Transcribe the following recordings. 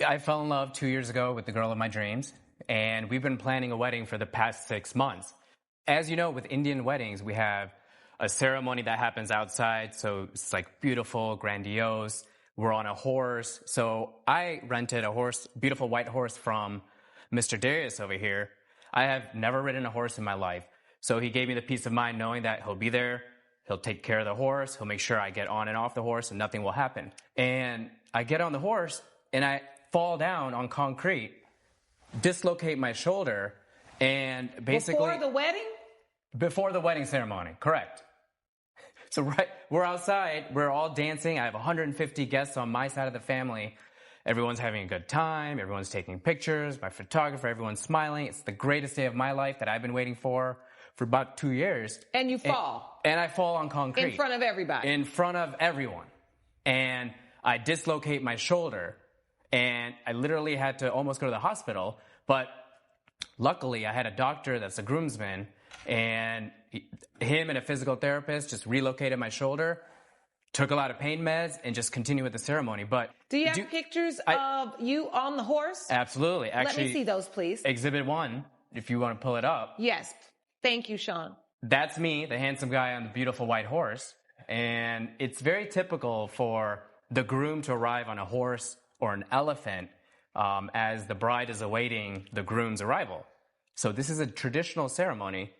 I fell in love 2 years ago with the girl of my dreams, and we've been planning a wedding for the past 6 months. As you know, with Indian weddings, we have a ceremony that happens outside, so it's like beautiful, grandiose. We're on a horse. So I rented a horse, beautiful white horse from Mr. Darius over here. I have never ridden a horse in my life. So he gave me the peace of mind knowing that he'll be there, he'll take care of the horse, he'll make sure I get on and off the horse and nothing will happen. And I get on the horse and I fall down on concrete, dislocate my shoulder, and basically... Before the wedding? Before the wedding ceremony, correct. So we're outside, we're all dancing. I have 150 guests on my side of the family. Everyone's having a good time. Everyone's taking pictures. My photographer, everyone's smiling. It's the greatest day of my life that I've been waiting for about 2 years. And you fall. And I fall on concrete. In front of everybody. In front of everyone. And I dislocate my shoulder. And I literally had to almost go to the hospital. But luckily, I had a doctor that's a groomsman. And him and a physical therapist just relocated my shoulder, took a lot of pain meds, and just continued with the ceremony. But do you have pictures of you on the horse? Absolutely. Actually, let me see those, please. Exhibit 1, if you want to pull it up. Yes. Thank you, Sean. That's me, the handsome guy on the beautiful white horse. And it's very typical for the groom to arrive on a horse or an elephant as the bride is awaiting the groom's arrival. So this is a traditional ceremony.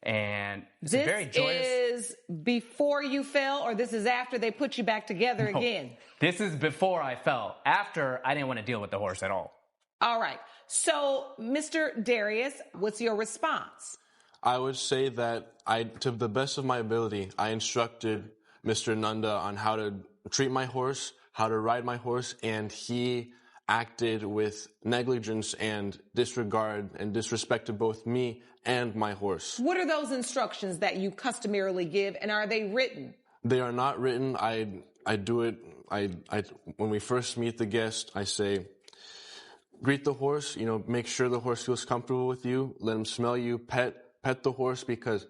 And it's a very joyous... This is before you fell, or this is after they put you back together again? This is before I fell. After, I didn't want to deal with the horse at all. All right. So, Mr. Darius, what's your response? I would say that to the best of my ability, I instructed Mr. Nanda on how to treat my horse, how to ride my horse, and he acted with negligence and disregard and disrespect to both me and my horse. What are those instructions that you customarily give, and are they written? They are not written. I do it. When we first meet the guest, I say, greet the horse, make sure the horse feels comfortable with you, let him smell you, pet the horse, because...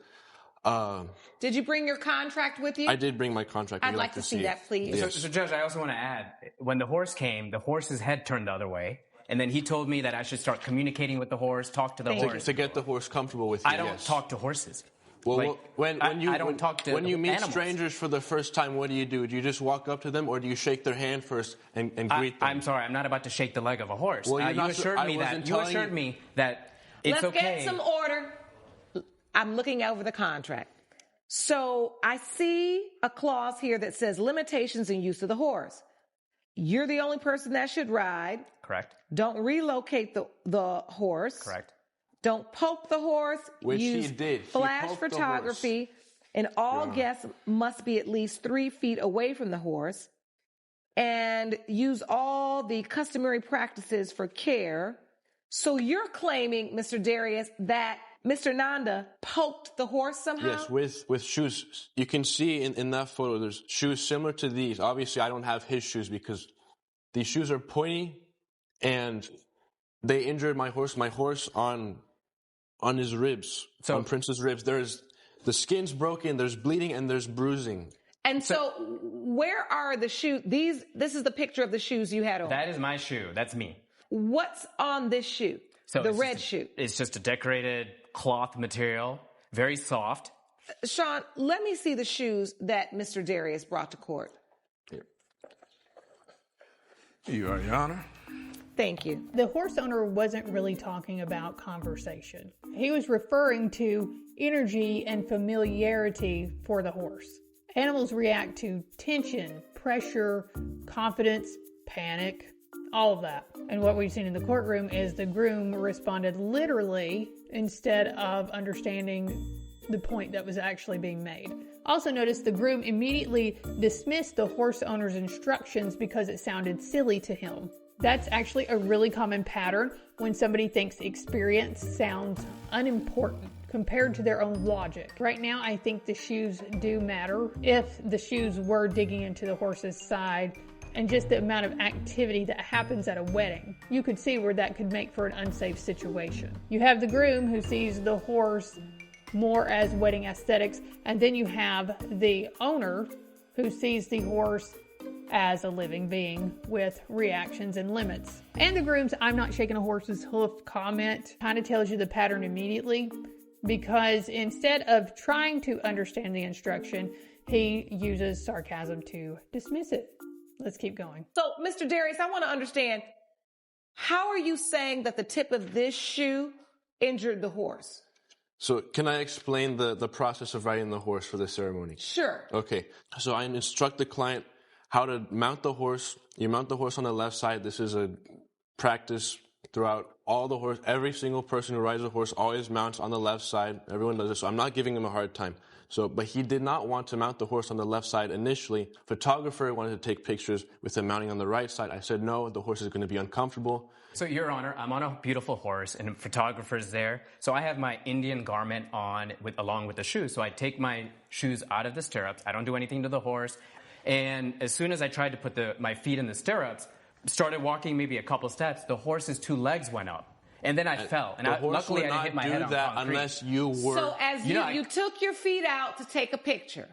Did you bring your contract with you? I did bring my contract. I'd like to see that, please. Yes. So, Judge, I also want to add, when the horse came, the horse's head turned the other way. And then he told me that I should start communicating with the horse, talk to the horse. To get the horse comfortable with you, I don't talk to horses. Well, when you meet animals. strangers for the first time, what do? Do you just walk up to them, or do you shake their hand first and greet them? I'm sorry, I'm not about to shake the leg of a horse. Well, you assured me that it's okay. Let's get some order. I'm looking over the contract. So I see a clause here that says limitations in use of the horse. You're the only person that should ride. Correct. Don't relocate the horse. Correct. Don't poke the horse. Which use he did. Flash photography. And all guests must be at least 3 feet away from the horse. And use all the customary practices for care. So you're claiming, Mr. Darius, that Mr. Nanda poked the horse somehow? Yes, with shoes. You can see in that photo, there's shoes similar to these. Obviously, I don't have his shoes because these shoes are pointy, and they injured my horse. My horse on his ribs, on Prince's ribs. The skin's broken, there's bleeding, and there's bruising. And so where are the shoes? This is the picture of the shoes you had on. That is my shoe. That's me. What's on this shoe? So the red shoe. It's just a decorated cloth material, very soft. Sean, let me see the shoes that Mr. Darius brought to court. Here you are, Your Honor. Thank you. The horse owner wasn't really talking about conversation. He was referring to energy and familiarity for the horse. Animals react to tension, pressure, confidence, panic, all of that. And what we've seen in the courtroom is the groom responded literally instead of understanding the point that was actually being made. Also notice the groom immediately dismissed the horse owner's instructions because it sounded silly to him. That's actually a really common pattern when somebody thinks experience sounds unimportant compared to their own logic. Right now, I think the shoes do matter. If the shoes were digging into the horse's side, and just the amount of activity that happens at a wedding, you could see where that could make for an unsafe situation. You have the groom who sees the horse more as wedding aesthetics, and then you have the owner who sees the horse as a living being with reactions and limits. And the groom's "I'm not shaking a horse's hoof" comment kind of tells you the pattern immediately, because instead of trying to understand the instruction, he uses sarcasm to dismiss it. Let's keep going. So, Mr. Darius, I want to understand, how are you saying that the tip of this shoe injured the horse? So can I explain the process of riding the horse for the ceremony? Sure. Okay. So I instruct the client how to mount the horse. You mount the horse on the left side. This is a practice throughout all the horse. Every single person who rides a horse always mounts on the left side. Everyone does this. So I'm not giving him a hard time. But he did not want to mount the horse on the left side initially. Photographer wanted to take pictures with him mounting on the right side. I said, no, the horse is going to be uncomfortable. So, Your Honor, I'm on a beautiful horse, and a photographer's there. So I have my Indian garment on along with the shoes. So I take my shoes out of the stirrups. I don't do anything to the horse. And as soon as I tried to put my feet in the stirrups, started walking maybe a couple steps, the horse's two legs went up. And then I fell. And luckily, I didn't hit my head on concrete. That unless you were... So as you took your feet out to take a picture.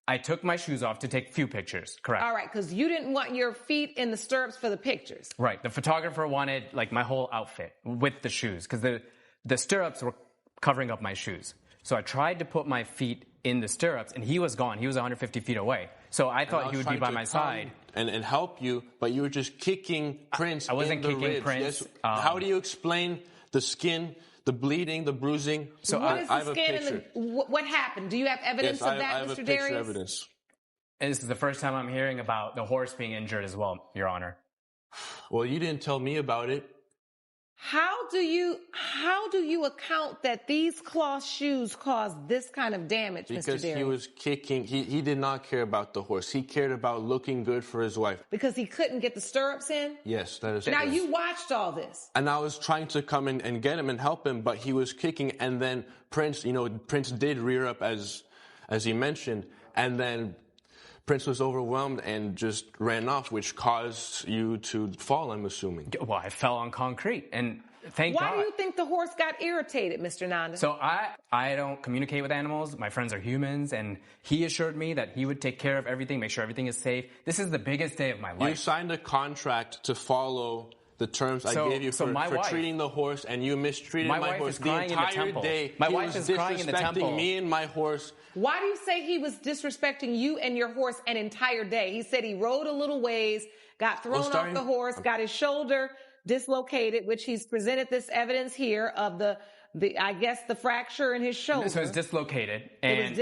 I took my shoes off to take a few pictures, correct. All right, because you didn't want your feet in the stirrups for the pictures. Right. The photographer wanted like my whole outfit with the shoes because the stirrups were covering up my shoes. So I tried to put my feet in the stirrups, and he was gone. He was 150 feet away. So I thought he would be by my side. And help you, but you were just kicking Prince. I wasn't in the kicking ribs. Prince. Yes. How do you explain the skin, the bleeding, the bruising? So what is the skin and what happened? Do you have evidence of that, I have Mr. a Darius? picture evidence. And this is the first time I'm hearing about the horse being injured as well, Your Honor. Well, you didn't tell me about it. How do you account that these cloth shoes caused this kind of damage, Mr. Darius? Because he was kicking. He did not care about the horse. He cared about looking good for his wife. Because he couldn't get the stirrups in? Yes, that is Now, correct. you watched all this. And I was trying to come in and get him and help him, but he was kicking. And then Prince did rear up as he mentioned. And then Prince was overwhelmed and just ran off, which caused you to fall, I'm assuming. Well, I fell on concrete, and thank God. Why do you think the horse got irritated, Mr. Nanda? So I don't communicate with animals. My friends are humans, and he assured me that he would take care of everything, make sure everything is safe. This is the biggest day of my life. You signed a contract to follow the terms I gave you for treating the horse, and you mistreated my horse the entire day. My wife is crying in the temple. Disrespecting me and my horse. Why do you say he was disrespecting you and your horse an entire day? He said he rode a little ways, got thrown off the horse, got his shoulder dislocated, which he's presented this evidence here of the I guess the fracture in his shoulder. So it was dislocated. And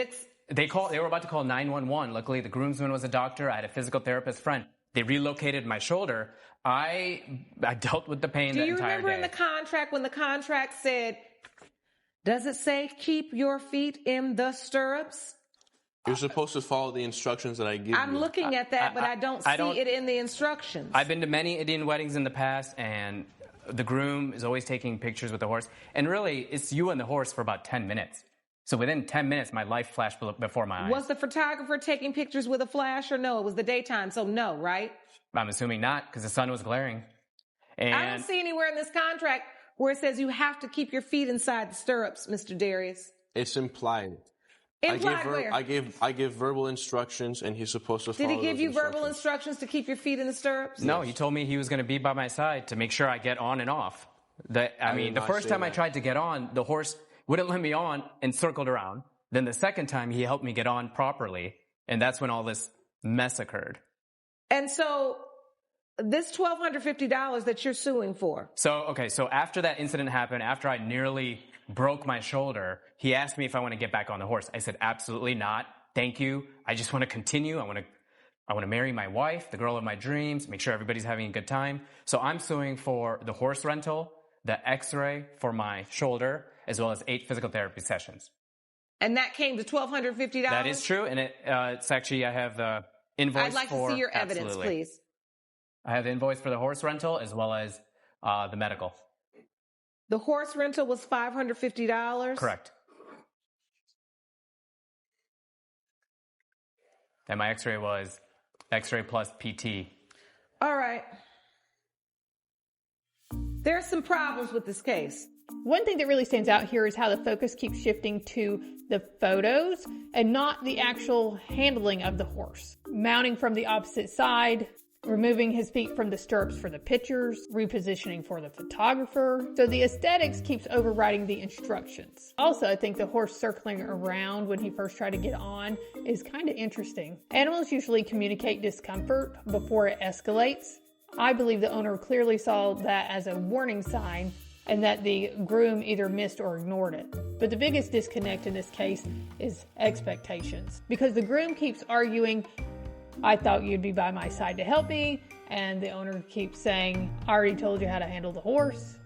they were about to call 911. Luckily, the groomsman was a doctor. I had a physical therapist friend. They relocated my shoulder. I dealt with the pain the entire day. Do you remember in the contract when the contract said, does it say keep your feet in the stirrups? You're supposed to follow the instructions that I give you. I'm looking at that, but I don't see it in the instructions. I've been to many Indian weddings in the past, and the groom is always taking pictures with the horse. And really, it's you and the horse for about 10 minutes. So within 10 minutes, my life flashed before my eyes. Was the photographer taking pictures with a flash or no? It was the daytime, so no, right? I'm assuming not, because the sun was glaring. And I don't see anywhere in this contract where it says you have to keep your feet inside the stirrups, Mr. Darius. It's implied. Implied where? I give verbal instructions, and he's supposed to follow Did he give you instructions. verbal instructions to keep your feet in the stirrups? No, he told me he was going to be by my side to make sure I get on and off. The first time I tried to get on, the horse wouldn't let me on and circled around. Then the second time, he helped me get on properly, and that's when all this mess occurred. And so this $1,250 that you're suing for. So after that incident happened, after I nearly broke my shoulder, he asked me if I want to get back on the horse. I said, absolutely not. Thank you. I just want to continue. I want to marry my wife, the girl of my dreams, make sure everybody's having a good time. So I'm suing for the horse rental, the x-ray for my shoulder, as well as 8 physical therapy sessions. And that came to $1,250? That is true. And it's actually, I have the invoice for... I'd like to see your evidence, please. I have the invoice for the horse rental as well as the medical. The horse rental was $550? Correct. And my x-ray was x-ray plus PT. All right. There are some problems with this case. One thing that really stands out here is how the focus keeps shifting to the photos and not the actual handling of the horse. mounting from the opposite side, removing his feet from the stirrups for the pictures, repositioning for the photographer. So the aesthetics keeps overriding the instructions. Also, I think the horse circling around when he first tried to get on is kind of interesting. Animals usually communicate discomfort before it escalates. I believe the owner clearly saw that as a warning sign and that the groom either missed or ignored it. But the biggest disconnect in this case is expectations, because the groom keeps arguing, "I thought you'd be by my side to help me," and the owner keeps saying, "I already told you how to handle the horse."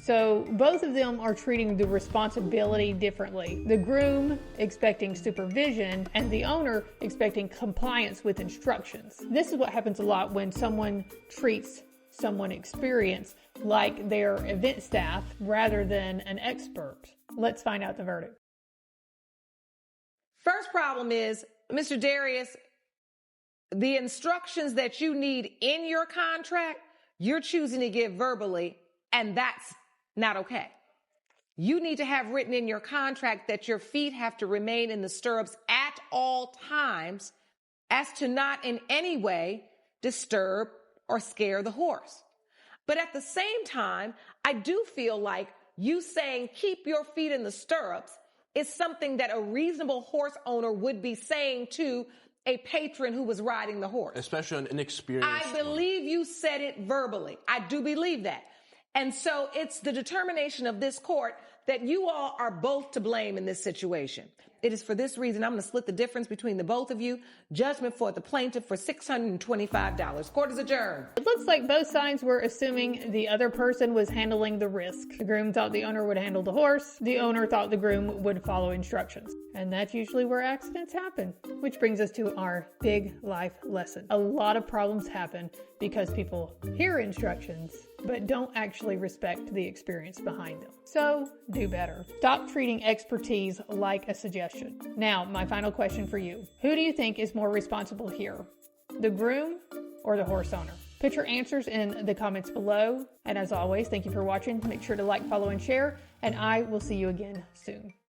So both of them are treating the responsibility differently. The groom expecting supervision and the owner expecting compliance with instructions. This is what happens a lot when someone treats someone experienced like their event staff rather than an expert. Let's find out the verdict. First problem is, Mr. Darius, the instructions that you need in your contract, you're choosing to give verbally, and that's not okay. You need to have written in your contract that your feet have to remain in the stirrups at all times, as to not in any way disturb or scare the horse. But at the same time, I do feel like you saying keep your feet in the stirrups is something that a reasonable horse owner would be saying to a patron who was riding the horse. Especially an inexperienced I believe you said it verbally. I do believe that. And so it's the determination of this court that you all are both to blame in this situation. It is for this reason I'm going to split the difference between the both of you. Judgment for the plaintiff for $625. Court is adjourned. It looks like both sides were assuming the other person was handling the risk. The groom thought the owner would handle the horse. The owner thought the groom would follow instructions. And that's usually where accidents happen. Which brings us to our big life lesson. A lot of problems happen because people hear instructions but don't actually respect the experience behind them. So do better. Stop treating expertise like a suggestion. Now, my final question for you. Who do you think is more responsible here? The groom or the horse owner? Put your answers in the comments below. And as always, thank you for watching. Make sure to like, follow, and share. And I will see you again soon.